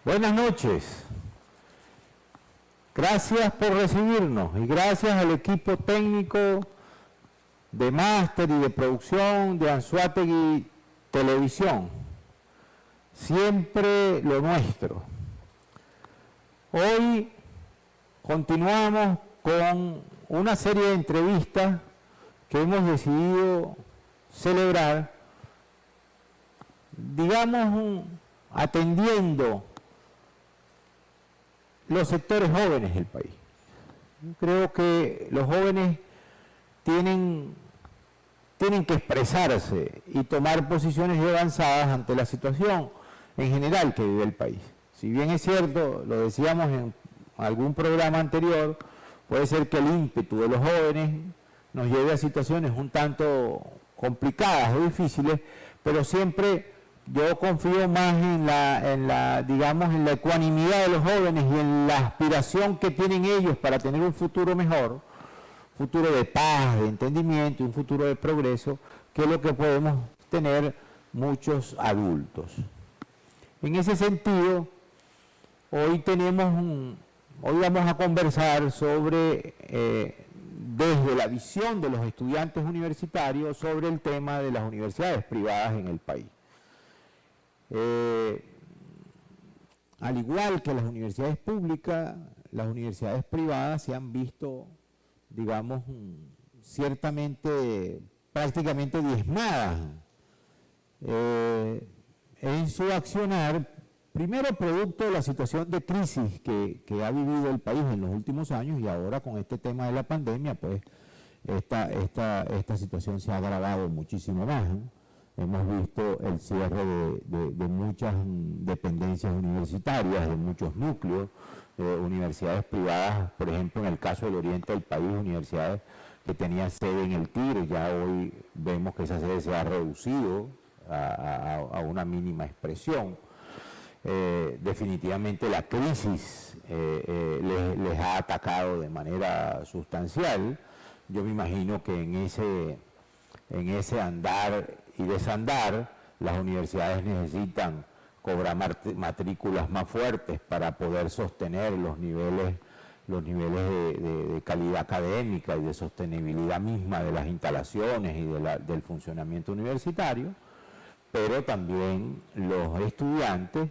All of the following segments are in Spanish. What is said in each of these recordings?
Buenas noches. Gracias por recibirnos y gracias al equipo técnico de máster y de producción de Anzoátegui Televisión. Siempre lo nuestro. Hoy continuamos con una serie de entrevistas que hemos decidido celebrar, digamos, atendiendo los sectores jóvenes del país. Creo que los jóvenes tienen que expresarse y tomar posiciones avanzadas ante la situación en general que vive el país. Si bien es cierto, lo decíamos en algún programa anterior, puede ser que el ímpetu de los jóvenes nos lleve a situaciones un tanto complicadas o difíciles, pero siempre yo confío más en la ecuanimidad de los jóvenes y en la aspiración que tienen ellos para tener un futuro mejor, futuro de paz, de entendimiento, un futuro de progreso, que es lo que podemos tener muchos adultos. En ese sentido, hoy vamos a conversar sobre, desde la visión de los estudiantes universitarios, sobre el tema de las universidades privadas en el país. Al igual que las universidades públicas, las universidades privadas se han visto, digamos, prácticamente diezmadas en su accionar, primero producto de la situación de crisis que ha vivido el país en los últimos años, y ahora con este tema de la pandemia, pues esta situación se ha agravado muchísimo más, ¿no? Hemos visto el cierre de muchas dependencias universitarias, de muchos núcleos, universidades privadas, por ejemplo, en el caso del oriente del país, universidades que tenían sede en el Tigre, ya hoy vemos que esa sede se ha reducido a una mínima expresión. Definitivamente la crisis les ha atacado de manera sustancial. Yo me imagino que en ese andar y desandar, las universidades necesitan cobrar matrículas más fuertes para poder sostener los niveles de calidad académica y de sostenibilidad misma de las instalaciones y del funcionamiento universitario, pero también los estudiantes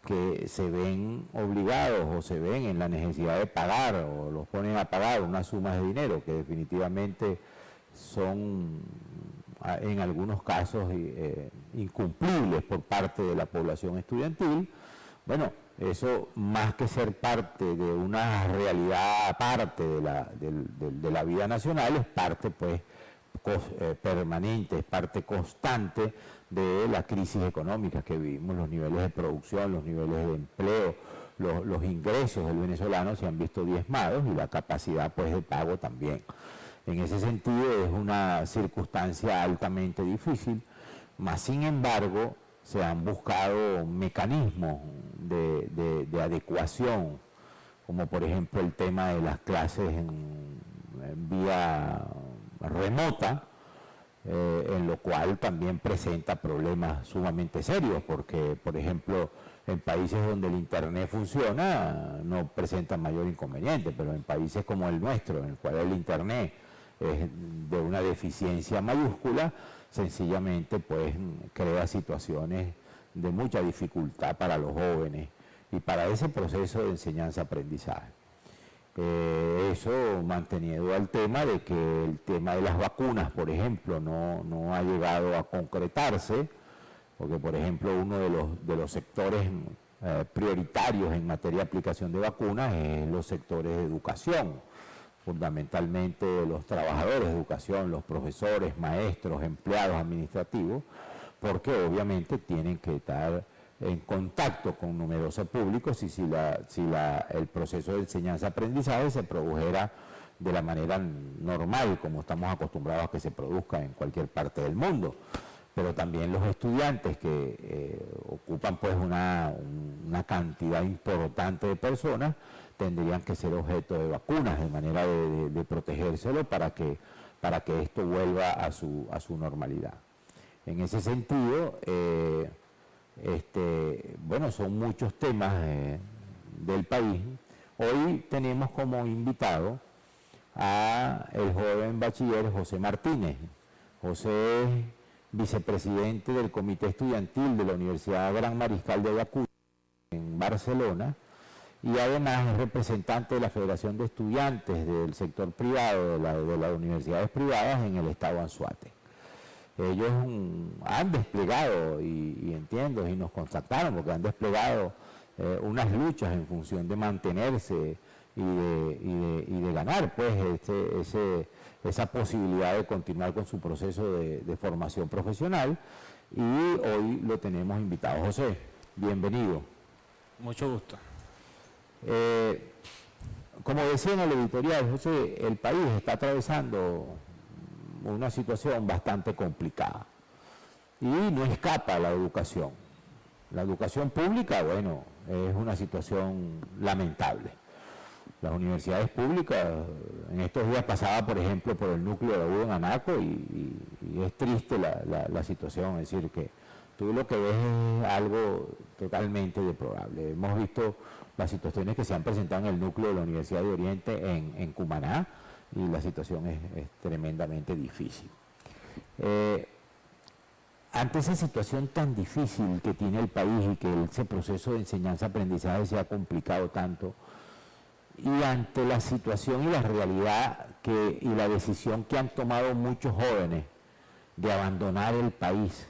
que se ven obligados o se ven en la necesidad de pagar o los ponen a pagar unas sumas de dinero que definitivamente son en algunos casos incumplibles por parte de la población estudiantil. Bueno, eso más que ser parte de una realidad aparte de la vida nacional, es parte pues permanente, es parte constante de la crisis económica que vivimos. Los niveles de producción, los niveles de empleo, los ingresos del venezolano se han visto diezmados y la capacidad pues de pago también. En ese sentido es una circunstancia altamente difícil, mas sin embargo se han buscado mecanismos de adecuación, como por ejemplo el tema de las clases en vía remota, en lo cual también presenta problemas sumamente serios, porque por ejemplo en países donde el internet funciona no presenta mayor inconveniente, pero en países como el nuestro, en el cual el internet es de una deficiencia mayúscula, sencillamente pues crea situaciones de mucha dificultad para los jóvenes y para ese proceso de enseñanza-aprendizaje. Eso mantenido al tema de que el tema de las vacunas, por ejemplo, no ha llegado a concretarse, porque por ejemplo uno de los sectores prioritarios en materia de aplicación de vacunas es los sectores de educación, fundamentalmente los trabajadores de educación, los profesores, maestros, empleados administrativos, porque obviamente tienen que estar en contacto con numerosos públicos y si el proceso de enseñanza-aprendizaje se produjera de la manera normal, como estamos acostumbrados a que se produzca en cualquier parte del mundo. Pero también los estudiantes que ocupan pues una cantidad importante de personas tendrían que ser objeto de vacunas, de manera de protegérselo para que esto vuelva a su normalidad. En ese sentido, bueno, son muchos temas del país. Hoy tenemos como invitado a el joven bachiller José Martínez. José es vicepresidente del Comité Estudiantil de la Universidad Gran Mariscal de Ayacucho en Barcelona, y además es representante de la Federación de Estudiantes del sector privado de las universidades privadas en el estado Anzoátegui. Ellos han desplegado, y entiendo, y nos contactaron, porque han desplegado unas luchas en función de mantenerse y de ganar pues esa posibilidad de continuar con su proceso de formación profesional, y hoy lo tenemos invitado. José, bienvenido. Mucho gusto. Como decía en el editorial, José, el país está atravesando una situación bastante complicada y no escapa la educación. La educación pública, bueno, es una situación lamentable. Las universidades públicas, en estos días pasaba, por ejemplo, por el núcleo de Udo en Anaco, y es triste la situación, es decir, que tú lo que ves es algo totalmente deplorable. Hemos visto las situaciones que se han presentado en el núcleo de la Universidad de Oriente en Cumaná, y la situación es tremendamente difícil. Ante esa situación tan difícil que tiene el país y que ese proceso de enseñanza-aprendizaje se ha complicado tanto, y ante la situación y la realidad y la decisión que han tomado muchos jóvenes de abandonar el país,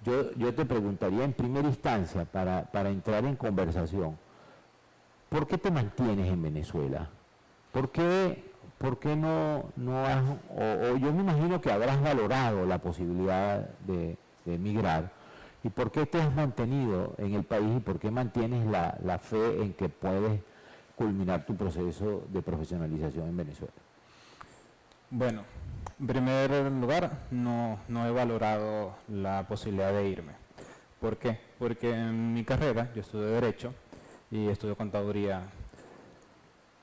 yo te preguntaría en primera instancia, para entrar en conversación, ¿por qué te mantienes en Venezuela? ¿Por qué no has, o yo me imagino que habrás valorado la posibilidad de emigrar, y por qué te has mantenido en el país, y por qué mantienes la fe en que puedes culminar tu proceso de profesionalización en Venezuela? Bueno, en primer lugar, no he valorado la posibilidad de irme. ¿Por qué? Porque en mi carrera, yo estudio Derecho y estudio Contaduría.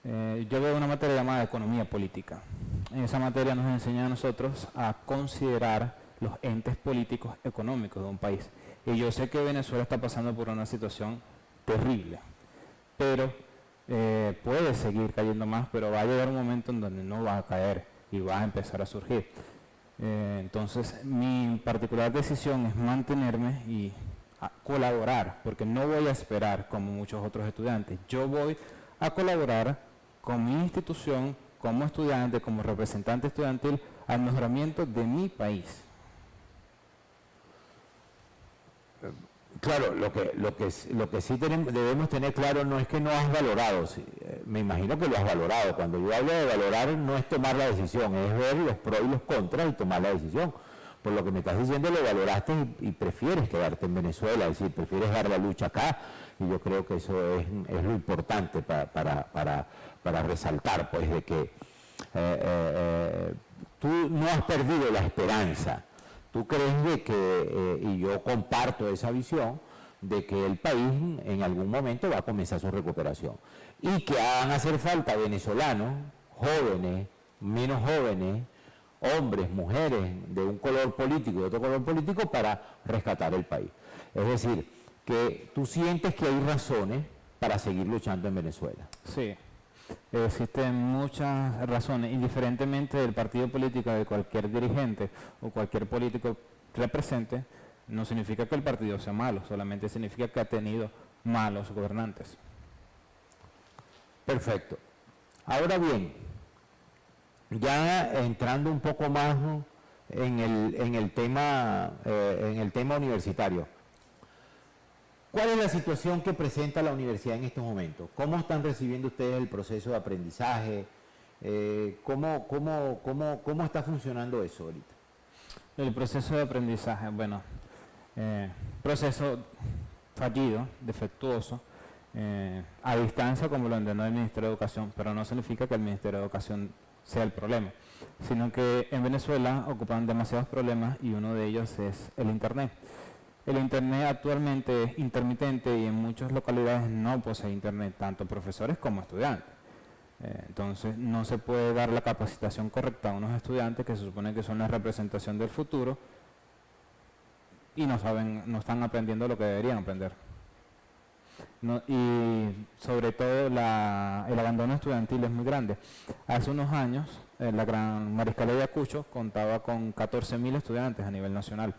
Yo veo una materia llamada Economía Política. En esa materia nos enseña a nosotros a considerar los entes políticos económicos de un país. Y yo sé que Venezuela está pasando por una situación terrible, pero puede seguir cayendo más, pero va a llegar un momento en donde no va a caer y va a empezar a surgir. Entonces, mi particular decisión es mantenerme y colaborar, porque no voy a esperar como muchos otros estudiantes. Yo voy a colaborar con mi institución, como estudiante, como representante estudiantil, al mejoramiento de mi país. Claro, lo que sí debemos tener claro no es que no has valorado, me imagino que lo has valorado. Cuando yo hablo de valorar, no es tomar la decisión, es ver los pros y los contras y tomar la decisión. Por lo que me estás diciendo, lo valoraste y prefieres quedarte en Venezuela, es decir, prefieres dar la lucha acá, y yo creo que eso es lo importante para resaltar, pues, de que tú no has perdido la esperanza. ¿Tú crees de que, y yo comparto esa visión, de que el país en algún momento va a comenzar su recuperación? Y que van a hacer falta venezolanos, jóvenes, menos jóvenes, hombres, mujeres, de un color político y de otro color político, para rescatar el país. Es decir, que tú sientes que hay razones para seguir luchando en Venezuela. Sí. Existen muchas razones, indiferentemente del partido político de cualquier dirigente o cualquier político represente, no significa que el partido sea malo, solamente significa que ha tenido malos gobernantes. Perfecto. Ahora bien, ya entrando un poco más en el tema universitario, ¿cuál es la situación que presenta la universidad en estos momentos? ¿Cómo están recibiendo ustedes el proceso de aprendizaje? ¿Cómo está funcionando eso ahorita? El proceso de aprendizaje, bueno, proceso fallido, defectuoso, a distancia, como lo entendió el Ministerio de Educación, pero no significa que el Ministerio de Educación sea el problema, sino que en Venezuela ocupan demasiados problemas, y uno de ellos es el Internet. El Internet actualmente es intermitente y en muchas localidades no posee Internet, tanto profesores como estudiantes. Entonces no se puede dar la capacitación correcta a unos estudiantes que se supone que son la representación del futuro, y no saben, no están aprendiendo lo que deberían aprender. Y sobre todo el abandono estudiantil es muy grande. Hace unos años, la Gran Mariscal de Ayacucho contaba con 14.000 estudiantes a nivel nacional.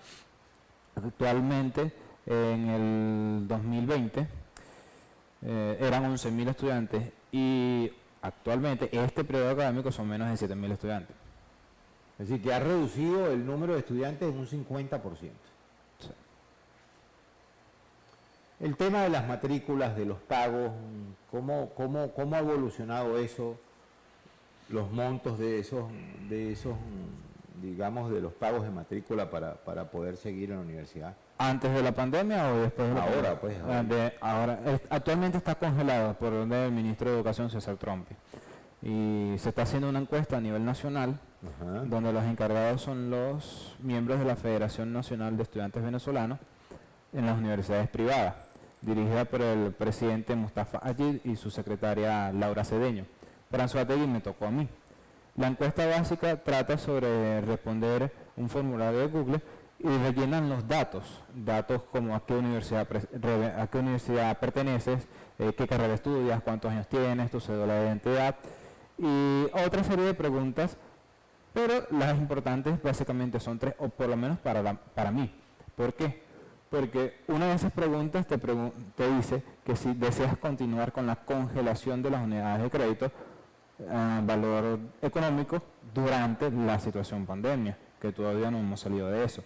Actualmente, en el 2020, eran 11.000 estudiantes y actualmente, este periodo académico, son menos de 7.000 estudiantes. Es decir, que ha reducido el número de estudiantes en un 50%. Sí. El tema de las matrículas, de los pagos, ¿cómo ha evolucionado eso? Los montos de esos, digamos, de los pagos de matrícula para poder seguir en la universidad. ¿Antes de la pandemia o después de la pandemia? Ahora, pues. Ahora, actualmente está congelado por orden del ministro de Educación, César Trompi. Y se está haciendo una encuesta a nivel nacional, donde los encargados son los miembros de la Federación Nacional de Estudiantes Venezolanos en las universidades privadas, dirigida por el presidente Mustafa Ayid y su secretaria Laura Cedeño. Para Anzoátegui me tocó a mí. La encuesta básica trata sobre responder un formulario de Google y rellenan los datos como a qué universidad perteneces, qué carrera estudias, cuántos años tienes, tu cédula de identidad y otra serie de preguntas, pero las importantes básicamente son 3, o por lo menos para mí. ¿Por qué? Porque una de esas preguntas te dice que si deseas continuar con la congelación de las unidades de crédito, valor económico, durante la situación pandemia, que todavía no hemos salido de eso.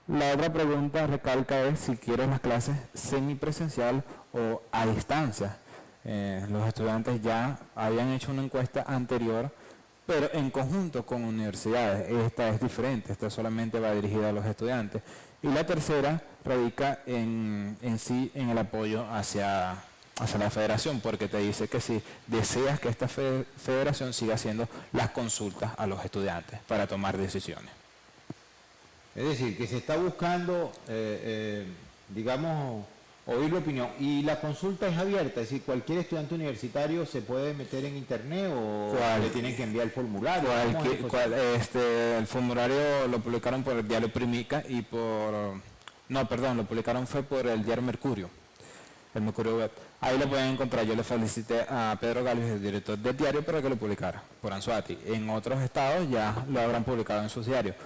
La otra pregunta recalca es si quieres las clases semipresencial o a distancia. Los estudiantes ya habían hecho una encuesta anterior, pero en conjunto con universidades. Esta es diferente, esta solamente va dirigida a los estudiantes. Y la tercera radica en el apoyo hacia la federación, porque te dice que si deseas que esta federación siga haciendo las consultas a los estudiantes para tomar decisiones. Es decir, que se está buscando, digamos, oír la opinión. ¿Y la consulta es abierta? Es decir, ¿cualquier estudiante universitario se puede meter en internet o le tienen que enviar el formulario? El formulario lo publicaron por el diario Primica y lo publicaron fue por el diario Mercurio, el Mercurio Web. Ahí lo pueden encontrar. Yo le felicité a Pedro Gálvez, el director del diario, para que lo publicara por Anzoátegui. En otros estados ya lo habrán publicado en sus diarios.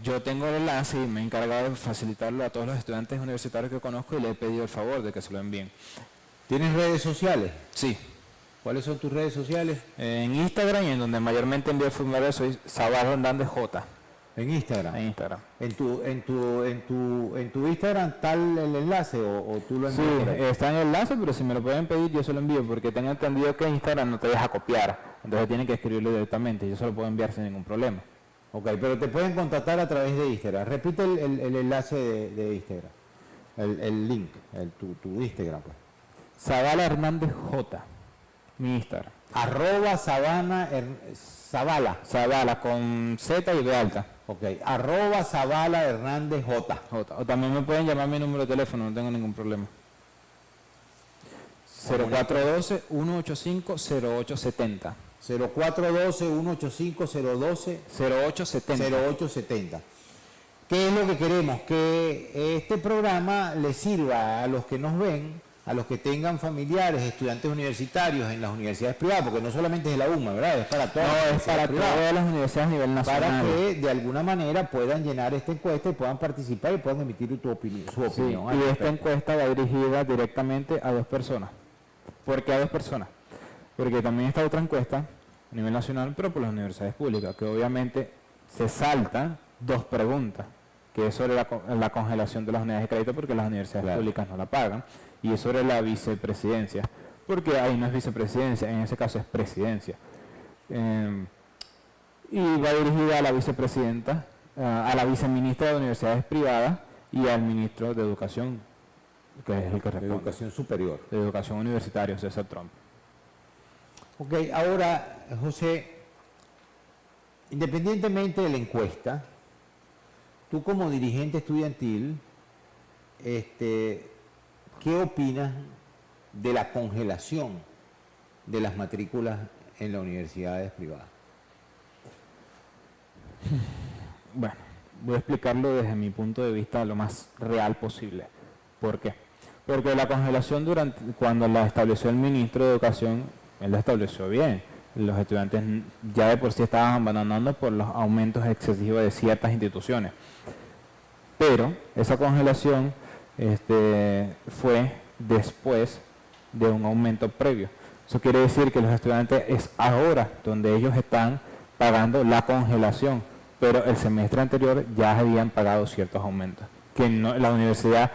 Yo tengo el enlace y me he encargado de facilitarlo a todos los estudiantes universitarios que conozco y le he pedido el favor de que se lo envíen. ¿Tienes redes sociales? Sí. ¿Cuáles son tus redes sociales? En Instagram, y en donde mayormente envío el formulario, soy Sabal Hernández J. ¿En Instagram? En Instagram. ¿En tu Instagram está el enlace o tú lo envías? Sí, está en el enlace, pero si me lo pueden pedir yo se lo envío, porque tengo entendido que Instagram no te deja copiar, entonces tienen que escribirlo directamente, yo se lo puedo enviar sin ningún problema. Ok, pero te pueden contactar a través de Instagram. Repite el enlace de Instagram, el link, tu Instagram, pues. Zabala Hernández J, mi Instagram. Zabala con Z y B alta. Ok, @Zabala Hernández J. O también me pueden llamar mi número de teléfono, no tengo ningún problema. 0412-185-0870. 0412-185-0870. ¿Qué es lo que queremos? Que este programa le sirva a los que nos ven, a los que tengan familiares, estudiantes universitarios en las universidades privadas, porque no solamente es de la UMA, ¿verdad? Es para todas, es para todas las universidades a nivel nacional. Para que de alguna manera puedan llenar esta encuesta y puedan participar y puedan emitir su opinión. Sí, y esta encuesta va dirigida directamente a 2 personas. ¿Por qué a 2 personas? Porque también está otra encuesta a nivel nacional, pero por las universidades públicas, que obviamente se saltan 2 preguntas, que es sobre la congelación de las unidades de crédito, porque las universidades públicas no la pagan, y es sobre la vicepresidencia, porque ahí no es vicepresidencia, en ese caso es presidencia. Y va dirigida a la vicepresidenta, a la viceministra de Universidades Privadas y al ministro de Educación, que es el que responde. De Educación Superior. De Educación Universitaria, César Tromp. Ok, ahora, José, independientemente de la encuesta, tú como dirigente estudiantil, ¿qué opinas de la congelación de las matrículas en las universidades privadas? Bueno, voy a explicarlo desde mi punto de vista lo más real posible. ¿Por qué? Porque la congelación cuando la estableció el ministro de Educación, él la estableció bien. Los estudiantes ya de por sí estaban abandonando por los aumentos excesivos de ciertas instituciones. Pero esa congelación fue después de un aumento previo. Eso quiere decir que los estudiantes es ahora donde ellos están pagando la congelación, pero el semestre anterior ya habían pagado ciertos aumentos. Que no, la universidad,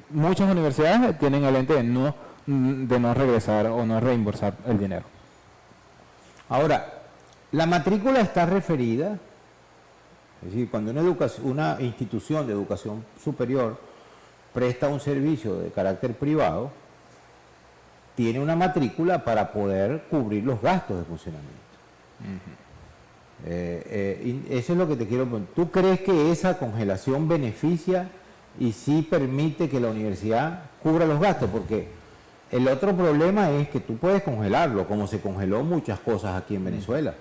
muchas universidades tienen el ente de no regresar o no reembolsar el dinero. Ahora, la matrícula está referida, es decir, cuando una institución de educación superior presta un servicio de carácter privado, tiene una matrícula para poder cubrir los gastos de funcionamiento. Eso es lo que te quiero preguntar. ¿Tú crees que esa congelación beneficia y sí permite que la universidad cubra los gastos? Porque el otro problema es que tú puedes congelarlo, como se congeló muchas cosas aquí en Venezuela.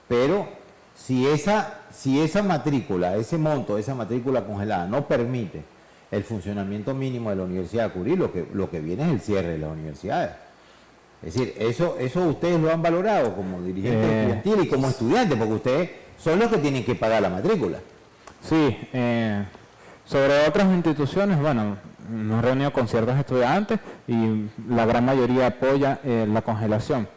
Pero si esa matrícula, ese monto, esa matrícula congelada no permite el funcionamiento mínimo de la universidad a cubrir, lo que viene es el cierre de las universidades. Es decir, eso ustedes lo han valorado como dirigentes estudiantiles y como estudiantes, porque ustedes son los que tienen que pagar la matrícula. Sí, sobre otras instituciones, bueno, nos hemos reunido con ciertos estudiantes y la gran mayoría apoya la congelación.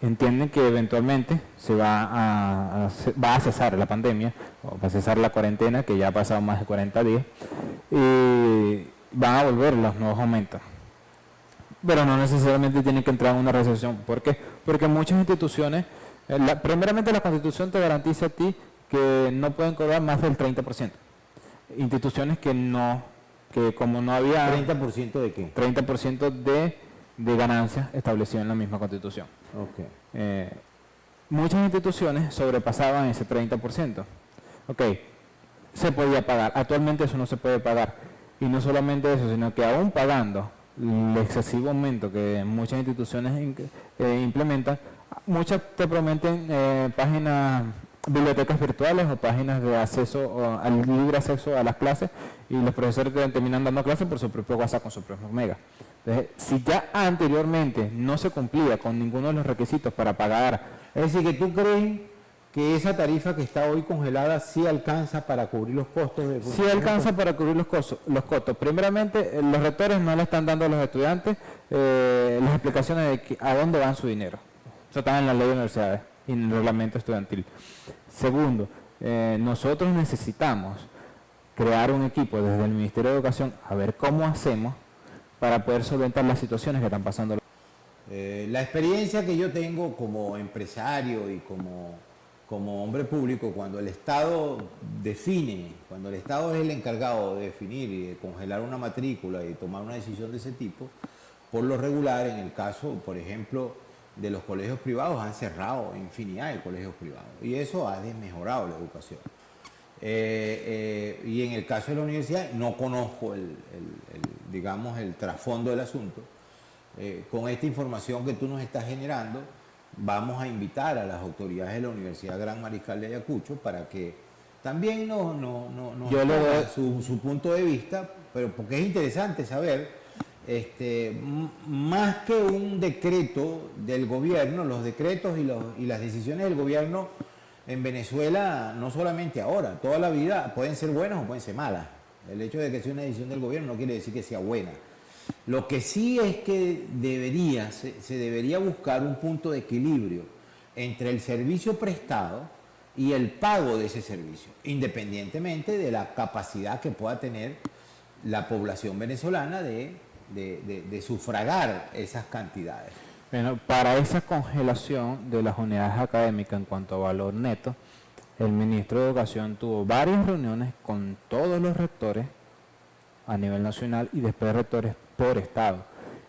Entienden que eventualmente se va a cesar la pandemia, o va a cesar la cuarentena, que ya ha pasado más de 40 días, y van a volver los nuevos aumentos. Pero no necesariamente tienen que entrar en una recesión. ¿Por qué? Porque muchas instituciones, primeramente la Constitución te garantiza a ti que no pueden cobrar más del 30%. Instituciones que como no había... ¿30% de qué? 30% de ganancias establecido en la misma Constitución. Okay. Muchas instituciones sobrepasaban ese 30%. Ok, se podía pagar. Actualmente eso no se puede pagar. Y no solamente eso, sino que aún pagando el excesivo aumento que muchas instituciones implementan, muchas te prometen bibliotecas virtuales o páginas de acceso al libre acceso a las clases, y los profesores terminan dando clases por su propio WhatsApp con su propio Mega. Entonces, si ya anteriormente no se cumplía con ninguno de los requisitos para pagar, es decir, que tú crees que esa tarifa que está hoy congelada sí alcanza para cubrir los costos de... Sí alcanza para cubrir los costos. Primeramente, los rectores no le están dando a los estudiantes las explicaciones de a dónde van su dinero. Eso está en la ley de universidades y en el reglamento estudiantil. Segundo, nosotros necesitamos crear un equipo desde el Ministerio de Educación a ver cómo hacemos para poder solventar las situaciones que están pasando. La experiencia que yo tengo como empresario y como hombre público, cuando el Estado cuando el Estado es el encargado de definir y de congelar una matrícula y tomar una decisión de ese tipo, por lo regular, en el caso, por ejemplo, de los colegios privados, han cerrado infinidad de colegios privados y eso ha desmejorado la educación. Y en el caso de la universidad, no conozco digamos, el trasfondo del asunto. Con esta información que tú nos estás generando, vamos a invitar a las autoridades de la Universidad Gran Mariscal de Ayacucho para que también nos su punto de vista, pero porque es interesante saber, más que un decreto del gobierno, los decretos y las decisiones del gobierno en Venezuela, no solamente ahora, toda la vida, pueden ser buenas o pueden ser malas. El hecho de que sea una decisión del gobierno no quiere decir que sea buena. Lo que sí es que se debería buscar un punto de equilibrio entre el servicio prestado y el pago de ese servicio, independientemente de la capacidad que pueda tener la población venezolana de sufragar esas cantidades. Bueno, para esa congelación de las unidades académicas en cuanto a valor neto, el ministro de Educación tuvo varias reuniones con todos los rectores a nivel nacional y después rectores por estado,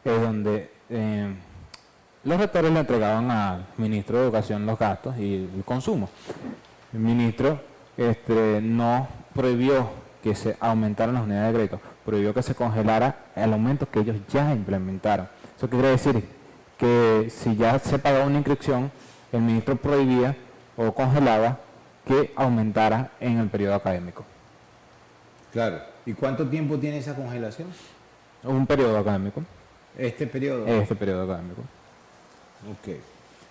es donde los rectores le entregaban al ministro de Educación los gastos y el consumo. El ministro no prohibió que se aumentaran las unidades de crédito, prohibió que se congelara el aumento que ellos ya implementaron. Eso quiere decir que si ya se pagaba una inscripción, el ministro prohibía o congelaba que aumentara en el periodo académico. Claro. ¿Y cuánto tiempo tiene esa congelación? Un periodo académico. Este periodo. Este periodo académico. Ok.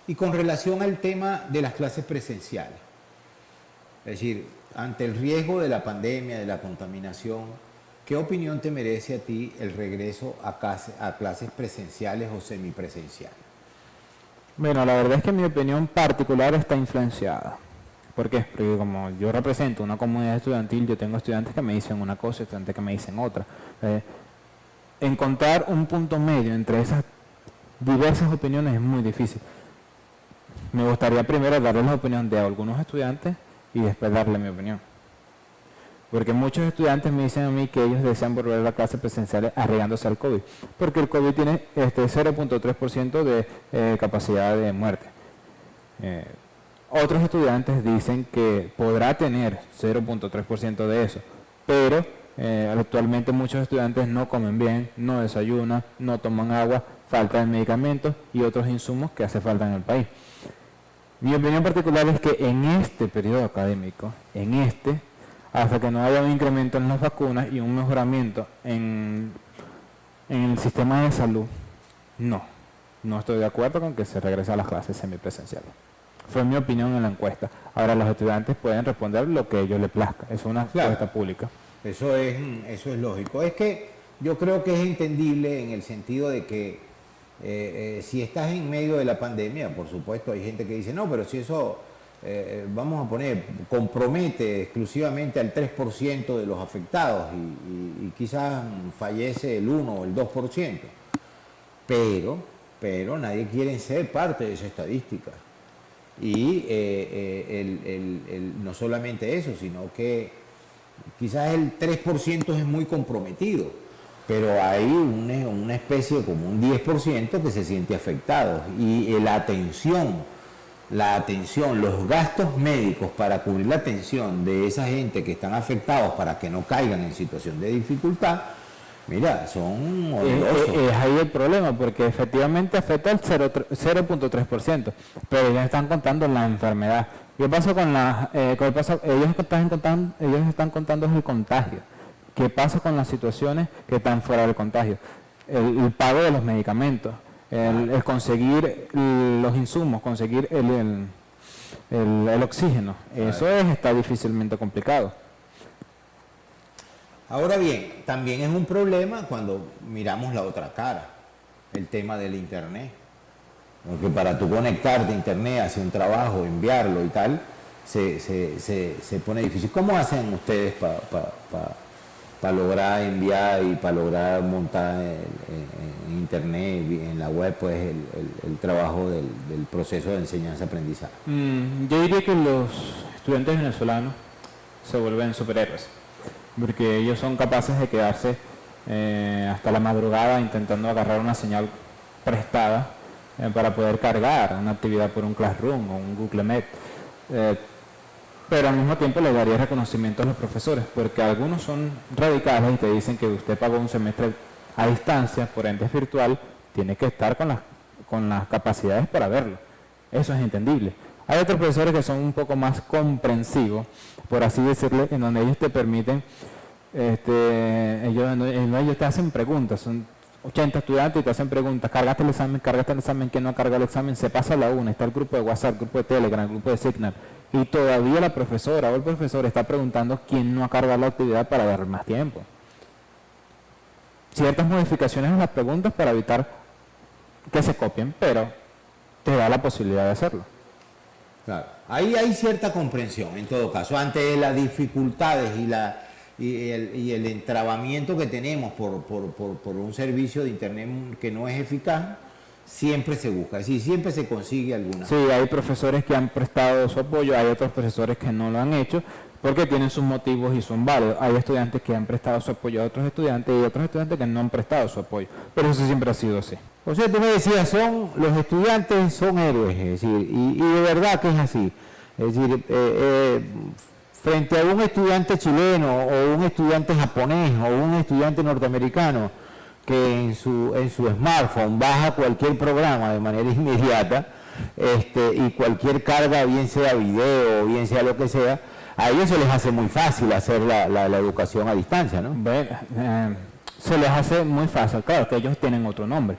Y con relación al tema de las clases presenciales, es decir, ante el riesgo de la pandemia, de la contaminación, ¿qué opinión te merece a ti el regreso a clases presenciales o semipresenciales? Bueno, la verdad es que mi opinión particular está influenciada. ¿Por qué? Porque como yo represento una comunidad estudiantil, yo tengo estudiantes que me dicen una cosa y estudiantes que me dicen otra. Encontrar un punto medio entre esas diversas opiniones es muy difícil. Me gustaría primero darle la opinión de algunos estudiantes y después darle mi opinión. Porque muchos estudiantes me dicen a mí que ellos desean volver a las clases presenciales arriesgándose al COVID, porque el COVID tiene 0.3% de capacidad de muerte. Otros estudiantes dicen que podrá tener 0.3% de eso, pero actualmente muchos estudiantes no comen bien, no desayunan, no toman agua, falta de medicamentos y otros insumos que hace falta en el país. Mi opinión particular es que en este periodo académico, hasta que no haya un incremento en las vacunas y un mejoramiento en el sistema de salud, no estoy de acuerdo con que se regrese a las clases semipresenciales. Fue mi opinión en la encuesta. Ahora los estudiantes pueden responder lo que a ellos les plazca. Es una encuesta pública. Eso es lógico. Es que yo creo que es entendible en el sentido de que si estás en medio de la pandemia, por supuesto, hay gente que dice, no, pero si eso, vamos a poner, compromete exclusivamente al 3% de los afectados y quizás fallece el 1 o el 2%. Pero nadie quiere ser parte de esa estadística. Y no solamente eso, sino que quizás el 3% es muy comprometido, pero hay una especie como un 10% que se siente afectado. Y la atención, los gastos médicos para cubrir la atención de esa gente que están afectados para que no caigan en situación de dificultad, mira, son onerosos. Es ahí el problema, porque efectivamente afecta el 0.3%, pero ellos están contando la enfermedad. ¿Qué pasa con ellos están contando el contagio? ¿Qué pasa con las situaciones que están fuera del contagio? El pago de los medicamentos, el conseguir los insumos, conseguir el oxígeno. Eso está difícilmente complicado. Ahora bien, también es un problema cuando miramos la otra cara, el tema del internet. Porque para tú conectarte a internet, hacer un trabajo, enviarlo y tal, se pone difícil. ¿Cómo hacen ustedes para lograr enviar y para lograr montar en internet, en la web, pues el trabajo del proceso de enseñanza-aprendizaje? Yo diría que los estudiantes venezolanos se vuelven superhéroes, porque ellos son capaces de quedarse hasta la madrugada intentando agarrar una señal prestada para poder cargar una actividad por un Classroom o un Google Meet. Pero al mismo tiempo le daría reconocimiento a los profesores, porque algunos son radicales y te dicen que usted pagó un semestre a distancia, por ende es virtual, tiene que estar con las capacidades para verlo. Eso es entendible. Hay otros profesores que son un poco más comprensivos, por así decirlo, en donde ellos te permiten, ellos te hacen preguntas, son 80 estudiantes y te hacen preguntas, cargaste el examen, ¿quién no ha cargado el examen? Se pasa a la una, está el grupo de WhatsApp, el grupo de Telegram, el grupo de Signal, y todavía la profesora o el profesor está preguntando quién no ha cargado la actividad para dar más tiempo. Ciertas modificaciones en las preguntas para evitar que se copien, pero te da la posibilidad de hacerlo. Claro, ahí hay cierta comprensión en todo caso, ante las dificultades y el entrabamiento que tenemos por un servicio de internet que no es eficaz, siempre se busca, es decir, siempre se consigue alguna. Sí, hay profesores que han prestado su apoyo, hay otros profesores que no lo han hecho porque tienen sus motivos y son válidos. Hay estudiantes que han prestado su apoyo a otros estudiantes y otros estudiantes que no han prestado su apoyo, pero eso siempre ha sido así. O sea, tú me decías, los estudiantes son héroes, es decir, y de verdad que es así. Es decir, frente a un estudiante chileno o un estudiante japonés o un estudiante norteamericano que en su smartphone baja cualquier programa de manera inmediata y cualquier carga, bien sea video o bien sea lo que sea, a ellos se les hace muy fácil hacer la educación a distancia, ¿no? Se les hace muy fácil, claro que ellos tienen otro nombre.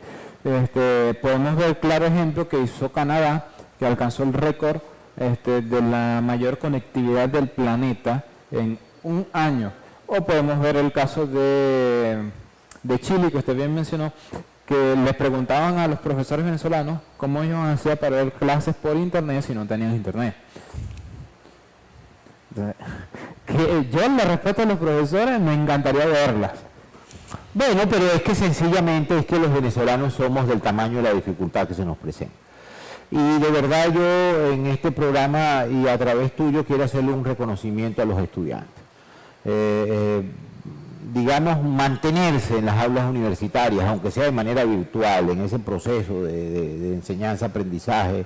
Podemos ver claro ejemplo que hizo Canadá, que alcanzó el récord de la mayor conectividad del planeta en un año. O podemos ver el caso de Chile, que usted bien mencionó, que les preguntaban a los profesores venezolanos cómo ellos hacían para ver clases por internet si no tenían internet. Que yo le respeto a los profesores, me encantaría verlas. Bueno, pero es que sencillamente es que los venezolanos somos del tamaño de la dificultad que se nos presenta. Y de verdad yo en este programa y a través tuyo quiero hacerle un reconocimiento a los estudiantes. Digamos, mantenerse en las aulas universitarias, aunque sea de manera virtual, en ese proceso de enseñanza-aprendizaje,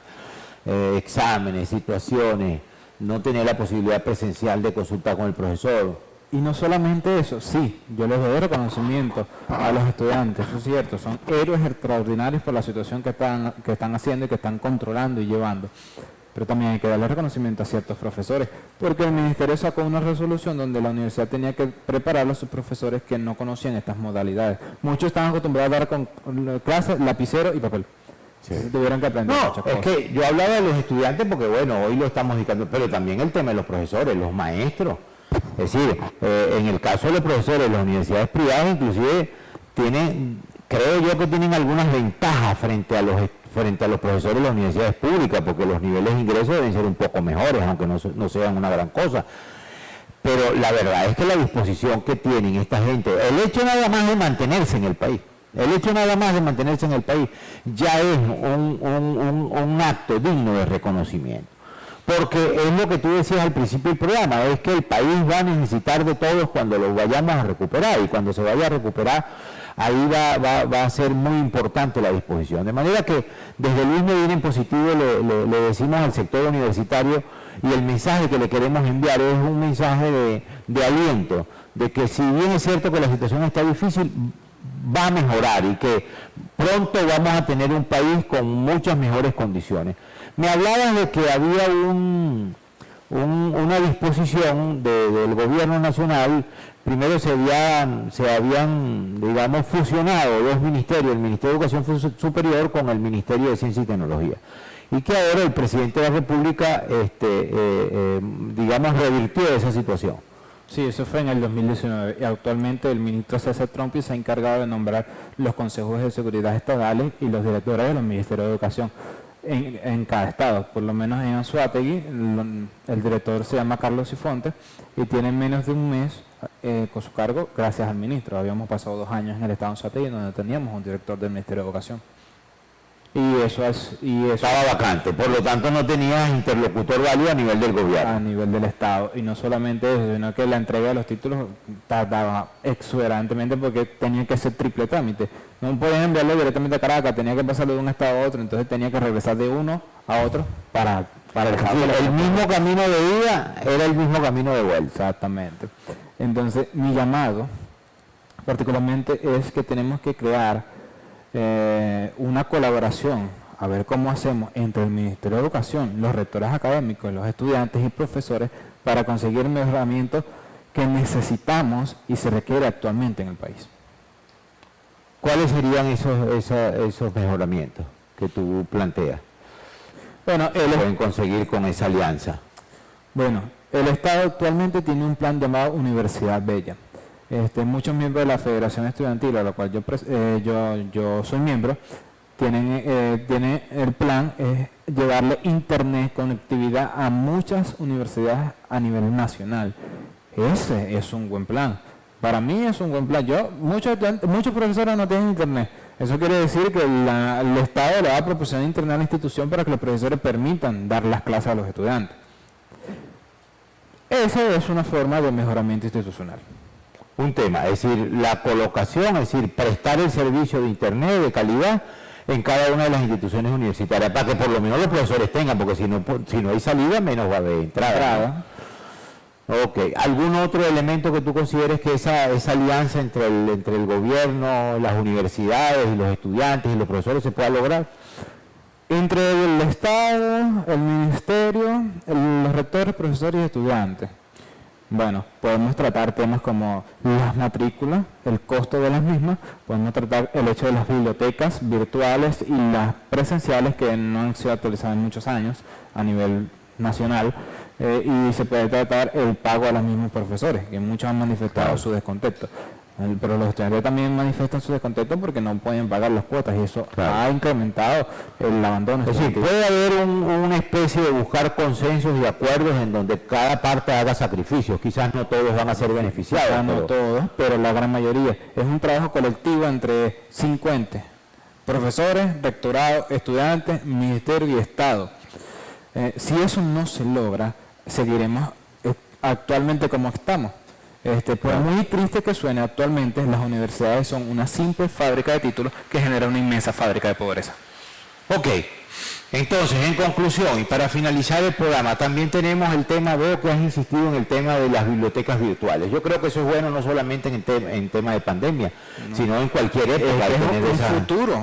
exámenes, situaciones, no tener la posibilidad presencial de consultar con el profesor. Y no solamente eso, sí, yo les doy reconocimiento a los estudiantes, eso es cierto, son héroes extraordinarios por la situación que están haciendo y que están controlando y llevando. Pero también hay que darle reconocimiento a ciertos profesores, porque el ministerio sacó una resolución donde la universidad tenía que preparar a sus profesores que no conocían estas modalidades. Muchos estaban acostumbrados a dar con clases, lapicero y papel. Sí. Tuvieron que aprender muchas cosas. Es que yo hablaba de los estudiantes porque, bueno, hoy lo estamos dedicando, pero también el tema de los profesores, los maestros. Es decir, en el caso de los profesores, las universidades privadas inclusive tienen, creo yo que tienen algunas ventajas frente a los profesores de las universidades públicas, porque los niveles de ingreso deben ser un poco mejores, aunque no sean una gran cosa. Pero la verdad es que la disposición que tienen esta gente, el hecho nada más de mantenerse en el país, ya es un acto digno de reconocimiento. Porque es lo que tú decías al principio del programa, es que el país va a necesitar de todos cuando lo vayamos a recuperar, y cuando se vaya a recuperar, ahí va a ser muy importante la disposición. De manera que desde Luis Medina en positivo le decimos al sector universitario, y el mensaje que le queremos enviar es un mensaje de aliento, de que si bien es cierto que la situación está difícil, va a mejorar y que pronto vamos a tener un país con muchas mejores condiciones. Me hablabas de que había una disposición del gobierno nacional. Primero se habían, digamos, fusionado dos ministerios, el Ministerio de Educación Superior con el Ministerio de Ciencia y Tecnología. Y que ahora el presidente de la República, digamos, revirtió esa situación. Sí, eso fue en el 2019 y actualmente el ministro César Trompi se ha encargado de nombrar los consejos de seguridad estatales y los directores de los ministerios de educación en cada estado. Por lo menos en Anzoátegui el director se llama Carlos Sifonte y tiene menos de un mes con su cargo gracias al ministro. Habíamos pasado 2 años en el estado de Anzoátegui donde teníamos un director del Ministerio de Educación. Y eso estaba vacante, por lo tanto no tenías interlocutor válido a nivel del gobierno. A nivel del Estado, y no solamente eso, sino que la entrega de los títulos tardaba exuberantemente porque tenía que ser triple trámite. No podían enviarlo directamente a Caracas, tenía que pasarlo de un estado a otro, entonces tenía que regresar de uno a otro para el mismo camino de ida era el mismo camino de vuelta. Exactamente. Entonces, mi llamado particularmente es que tenemos que crear una colaboración, a ver cómo hacemos entre el Ministerio de Educación, los rectores académicos, los estudiantes y profesores para conseguir mejoramientos que necesitamos y se requiere actualmente en el país. ¿Cuáles serían esos mejoramientos que tú planteas? Bueno, pueden conseguir con esa alianza. Bueno, el Estado actualmente tiene un plan llamado Universidad Bella. Muchos miembros de la Federación Estudiantil, a la cual yo soy miembro, tiene el plan es llevarle internet, conectividad a muchas universidades a nivel nacional. Ese es un buen plan. Para mí es un buen plan. Muchos profesores no tienen internet. Eso quiere decir que el Estado le va a proporcionar internet a la institución para que los profesores permitan dar las clases a los estudiantes. Esa es una forma de mejoramiento institucional. Un tema, es decir, la colocación, es decir, prestar el servicio de internet de calidad en cada una de las instituciones universitarias, para que por lo menos los profesores tengan, porque si no hay salida, menos va a haber entrada. Ok, ¿algún otro elemento que tú consideres que esa alianza entre el gobierno, las universidades y los estudiantes y los profesores se pueda lograr? Entre el Estado, el Ministerio, los rectores, profesores y estudiantes. Bueno, podemos tratar temas como las matrículas, el costo de las mismas, podemos tratar el hecho de las bibliotecas virtuales y las presenciales que no han sido actualizadas en muchos años a nivel nacional, y se puede tratar el pago a los mismos profesores, que muchos han manifestado su descontento. Pero los estudiantes también manifiestan su descontento porque no pueden pagar las cuotas y eso ha incrementado el abandono. Es decir, puede haber una especie de buscar consensos y acuerdos en donde cada parte haga sacrificios. Quizás no todos van a ser beneficiados. Quizás no todos, pero la gran mayoría. Es un trabajo colectivo entre 50 profesores, rectorado, estudiantes, ministerio y Estado. Si eso no se logra, seguiremos actualmente como estamos. Por muy triste que suene, actualmente las universidades son una simple fábrica de títulos que genera una inmensa fábrica de pobreza. Ok, entonces, en conclusión, y para finalizar el programa, también tenemos el tema, veo que has insistido en el tema de las bibliotecas virtuales. Yo creo que eso es bueno no solamente en tema de pandemia, sino en cualquier época. Es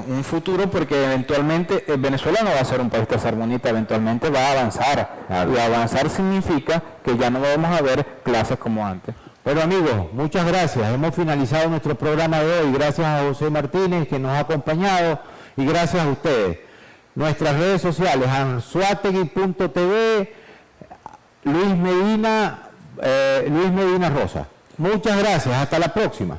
un futuro porque eventualmente Venezuela no va a ser un país tercermundista, eventualmente va a avanzar. Claro. Y avanzar significa que ya no vamos a ver clases como antes. Bueno amigos, muchas gracias. Hemos finalizado nuestro programa de hoy. Gracias a José Martínez que nos ha acompañado y gracias a ustedes. Nuestras redes sociales, anzuategui.tv, Luis Medina Rosa. Muchas gracias. Hasta la próxima.